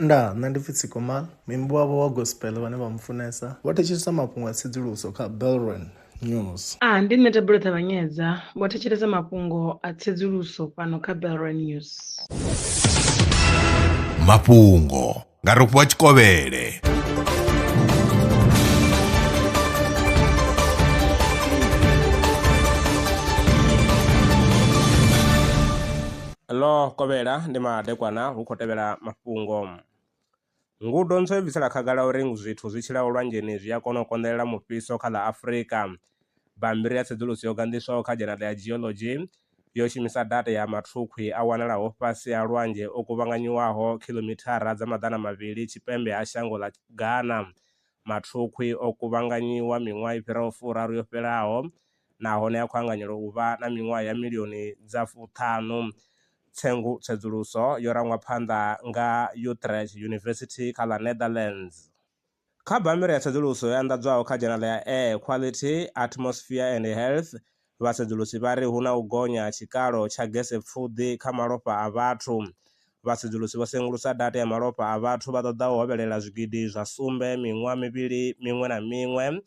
Nṋe ndi pfi Tshikovhele, muimbi wavho wa gospel vhane vha mufunesa vho thetshelesa mafhungo a tsedzuluso kha Belron News. Ndi nṋe Tabelo Ṱavhanyedza vho thetshelesa mafhungo a tsedzuluso fhano kha Belron News. Mafhungo nga Rofhiwa Tshikovhele. Lo kovhela ndi madekwana hu khou tevhela mafhungo. Ngudo ntswa bvisela khagala uri zwithu zwi tshilaho lwanzheni zwi a kona u konḓelela mufhiso kha ḽa Afrika. Bammbiri ya tsedzuluso yo gandiswaho kha dzhenala ya geology yo shumisa data ya mathukhwi a wanalaho fhasi ha lwanzhe o kuvhanganyiwaho khilomithara dza maḓana mavhili tshipembe ha shango ḽa Ghana. Mathukhwi o kuvhanganyiwa miṅwaha i fhiraho furaru yo fhelaho nahone a khou anganyelwa u vha na miṅwaha ya miḽioni dza 5. Tsedzuluso yo rangwa phanḓa nga Utrecht University kha ḽa Netherlands. Kha bammbiri ya tsedzuluso yo anḓadzwaho kha dzhenala ya Air Quality, Atmosphere and Health, vhasedzulusi vha ri hu na u gonya tshikalo tsha gese pfuḓi kha malofha a vhathu. Vhasedzulusi vho sengulusa data ya malofha a vhathu vha ṱoḓa u hovhelela zwigidi zwa sumbe miṅwaha mivhili miṅwe na miṅwe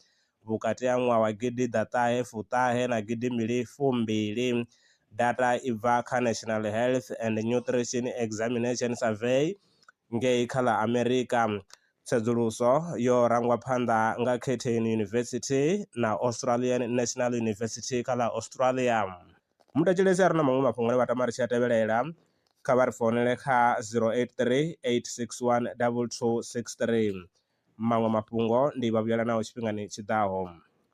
vhukati ha ṅwaha wa gidi ḓaṱahe fuṱahe na gidi mbili fumbili. Data i bva kha National Health and Nutrition Examination Survey ngei kha ḽa Amerika. Tsedzuluso yo rangwa phanḓa nga Curtin University na Australian National University kha ḽa Australia. Mutetshelesi a re na maṅwe mafhungo ane vha tama ri tshi a tevhelela kha vha ri founele kha 083 861 2263. Maṅwe mafhungo ndi vha vhuyela naho tshifhingani tshiḓaho.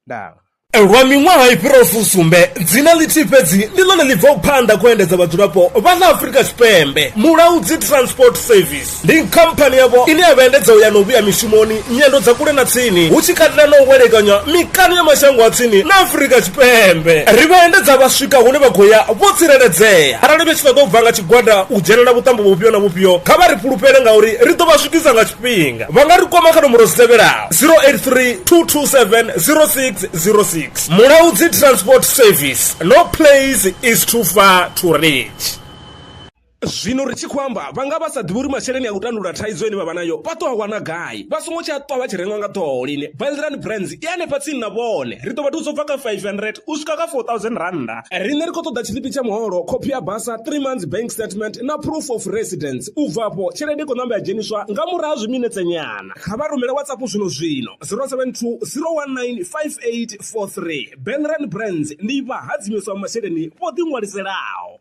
Ndaa. Lwa miṅwaha i fhiraho fusumbe dzina ḽithihi fhedzi ndi ḽone ḽi bvaho phanḓa khou endedza vhadzulapo vha ḽa Afrika Tshipembe. Mulaudzi Transport Service ndi khamphani yavho ine ya vha endedza u ya na u vhuya mishumoni nyendo dza kule na tsini hu tshi katela na u welekanya mikano ya mashango a tsini na Afrika Tshipembe. Ri vha endedza vha swika hune vha khou ya vho tsireledzea. Arali vha tshi ṱoḓa u bva nga tshigwada u dzhenelela vhuṱambo vhufhio na vhufhio kha vha ri fhulufhele ngauri ri ḓo vha swikisa nga tshifhinga. Vha nga ri kwama kha nomboro dzi tevhelaho 083 227 0606. Mulaudzi Transport Service. No place is too far to reach. Zwino ri tshi khou amba vha nga vha sa ḓivhi uri masheleni a u tandulula thaidzo ine vha vha nayo vha ṱo a wana gai vha songo tsha ṱwa vha tshi rengwa nga ṱhoho lini. Belron Brands i hanefha tsini na vhone ri ḓo vha thusa u bva kha 500 u swika kha 4000 randa. Riṋe ri khou ṱoḓa tshiḽipi tsha muholo, khophi ya basa, 3 months bank statement na proof of residence. U bva afho tshelede i khou ṋamba ya dzheniswa nga murahu ha zwiminetse nyana. Kha vha rumele WhatsApp zwino 072 019 5843. Belron Brands ndi vha hadzimiswa masheleni vho ḓi ṅwaliselaho.